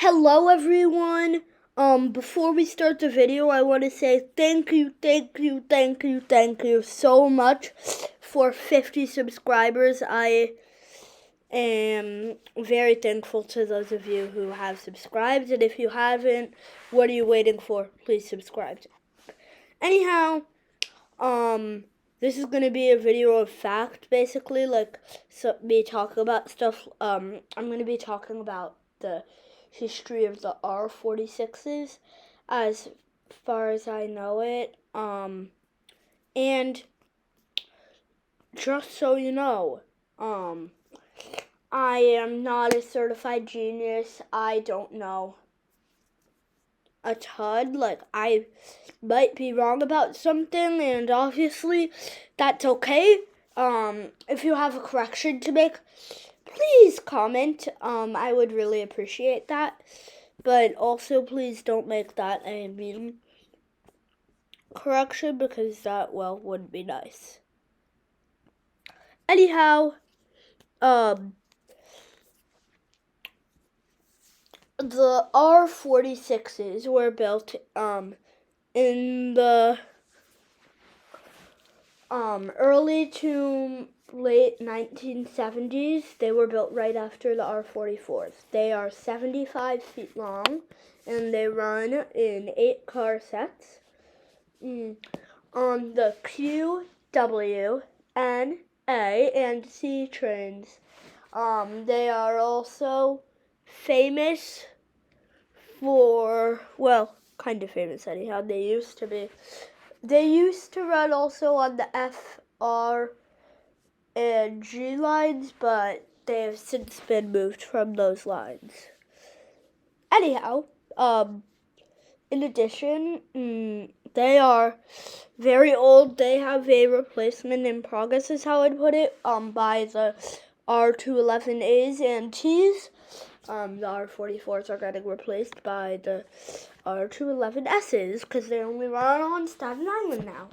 Hello everyone. Before we start the video, I want to say thank you so much for 50 subscribers. I am very thankful to those of you who have subscribed, and if you haven't, what are you waiting for? Please subscribe. Anyhow, this is going to be a video of fact, basically, me talking about stuff. I'm going to be talking about the history of the R46s as far as I know it. And just so you know, I am not a certified genius. I don't know a ton. I might be wrong about something, and obviously that's okay. If you have a correction to make, please comment. I would really appreciate that. But also, please don't make that a mean correction, because that, wouldn't be nice. Anyhow, the R46s were built in the early to late 1970s. They were built right after the R44s. They are 75 feet long, and they run in 8 car sets on the Q, W, N, A, and C trains. They are also famous for, kind of famous anyhow. They used to be. They used to run also on the F, R, and G lines, but they have since been moved from those lines. Anyhow, in addition, they are very old. They have a replacement in progress, is how I'd put it, by the R211As and Ts. The R44s are getting replaced by the R211Ss because they only run on Staten Island now.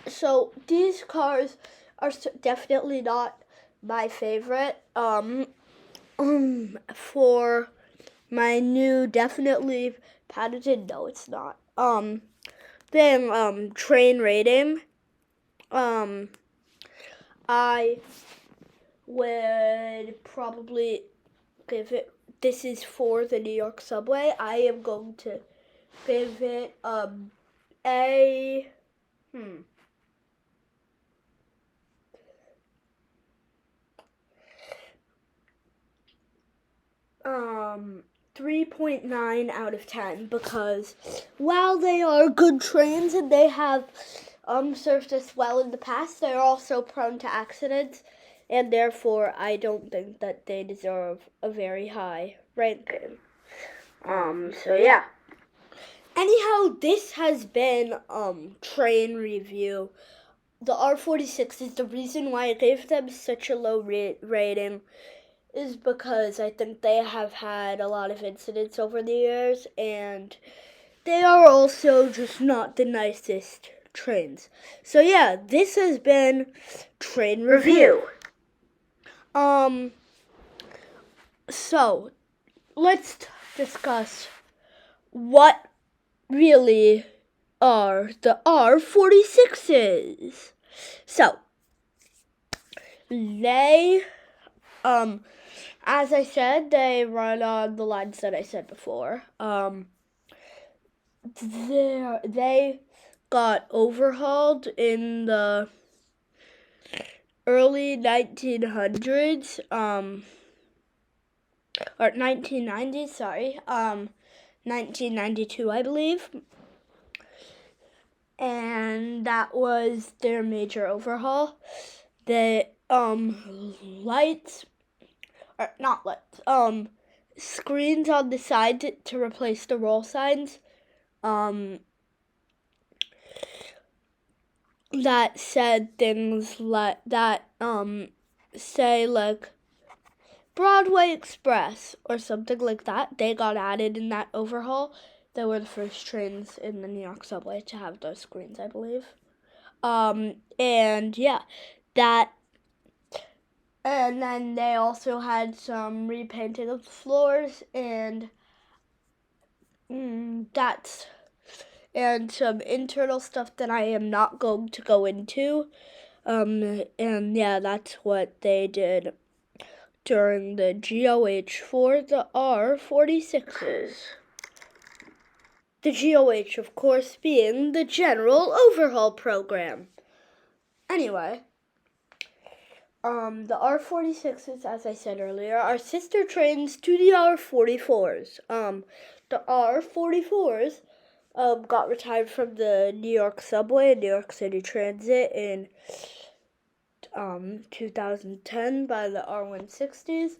So these cars are definitely not my favorite. For my new definitely patented, no, it's not. Then train rating. I would probably give it. This is for the New York subway. I am going to give it a 3.9 out of 10, because while they are good trains and they have served us well in the past, they're also prone to accidents, and therefore I don't think that they deserve a very high ranking. So yeah. Anyhow, this has been train review. The R46 is the reason why I gave them such a low rating is because I think they have had a lot of incidents over the years, and they are also just not the nicest trains. So yeah, this has been Train Review. So let's discuss what really are the R46s. So they as I said, they run on the lines that I said before. They got overhauled in the early 1900s, or 1990s, sorry, 1992, I believe. And that was their major overhaul. The screens on the side to replace the roll signs that said things like that say like Broadway Express or something like that. They got added in that overhaul. They were the first trains in the New York subway to have those screens, I believe. And yeah, that And then they also had some repainting of the floors and and some internal stuff that I am not going to go into. And yeah, that's what they did during the GOH for the R46s. The GOH, of course, being the General Overhaul Program. Anyway, the R46s, as I said earlier, are sister trains to the R44s. The R44s got retired from the New York Subway and New York City Transit in 2010 by the R160s,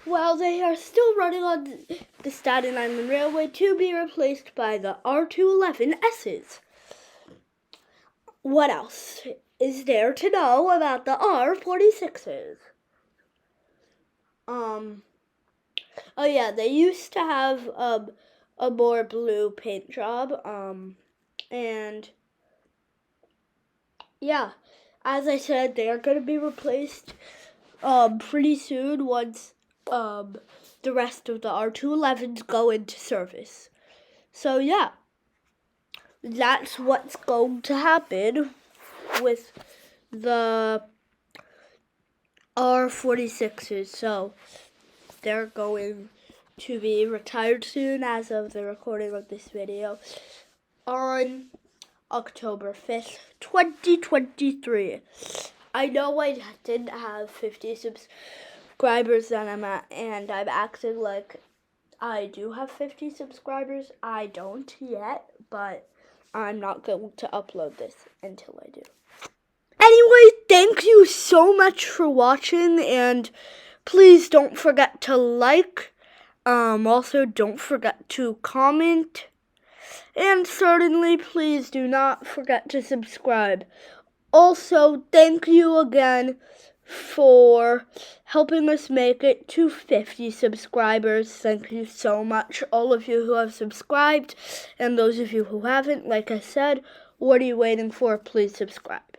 while they are still running on the Staten Island Railway to be replaced by the R211s. What else is there to know about the R46s? Oh yeah, they used to have a more blue paint job, and yeah, as I said, they are going to be replaced pretty soon once the rest of the R211s go into service. So yeah, that's what's going to happen with the R46s. So they're going to be retired soon as of the recording of this video on October 5th, 2023. I know I didn't have 50 subscribers that I'm at, and I'm acting like I do have 50 subscribers. I don't yet, but I'm not going to upload this until I do. Anyway, thank you so much for watching, and please don't forget to like. Also, don't forget to comment. And certainly, please do not forget to subscribe. Also, thank you again for helping us make it to 50 subscribers. Thank you so much, all of you who have subscribed. And those of you who haven't, like I said, what are you waiting for? Please subscribe.